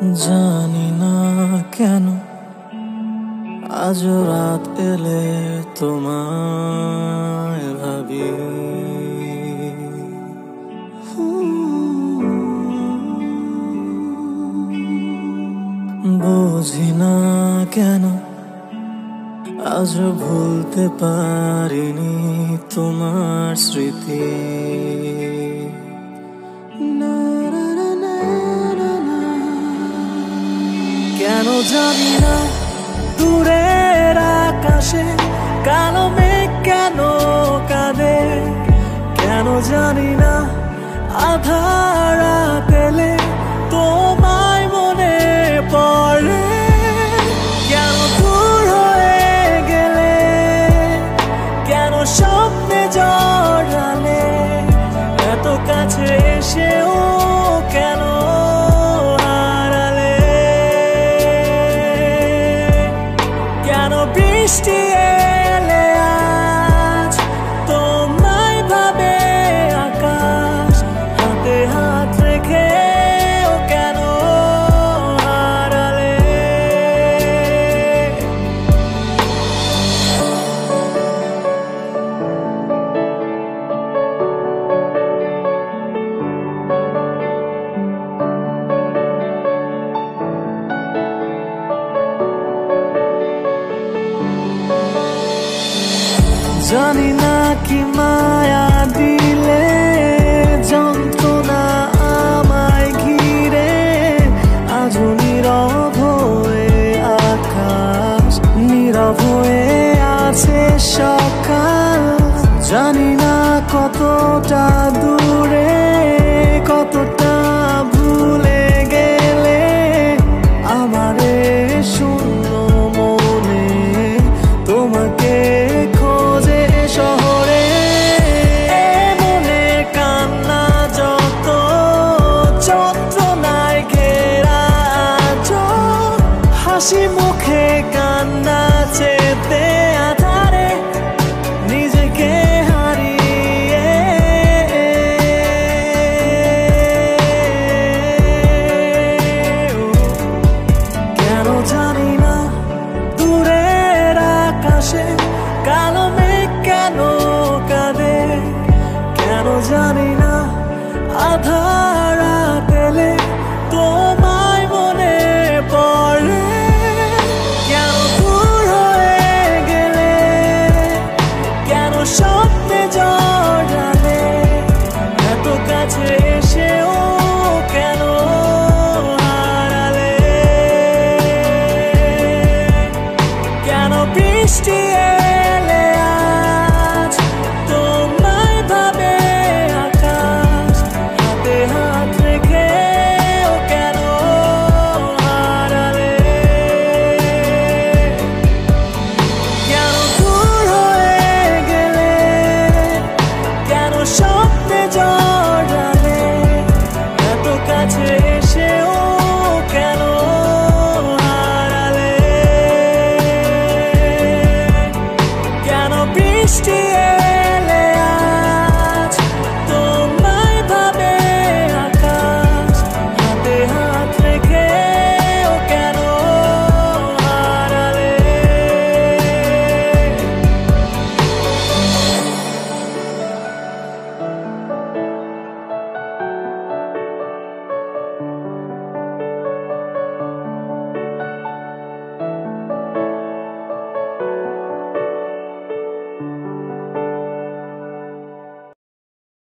জানি না কেন আজ রাত এলে তোমায় ভাবি, বুঝি না কেন আজ ভুলতে পারিনি তোমার স্মৃতি। কেন জানি না দূরের আকাশে কালো মেঘ কেন কাঁদে, কেন জানি না আধার রাত এলে তোমায় মনে পড়ে। কেন দূর হয়ে গেলে, কেন স্বপ্নে জড়ালে, এত কাছে এসেও কেন হারালে। কেন বৃষ্টি এলে আজ তোমায় ভাবে আকাশ, হাতে হাত রেখে কেন হারালে। জানি না কি মায়া দিলে যন্ত্রণা আমায় ঘিরে, আজ নীরব হয়ে আকাশ, নীরব হয়ে আছে সকাল। জানি না কতটা দূরে, কতটা ভুলে গেলে আমারে শূন্য মনে তোমাকে খোঁজে শহরে। মনে কান্না যত যন্ত্রণায় ঘেরা, হাসি মুখে কান্না চেতে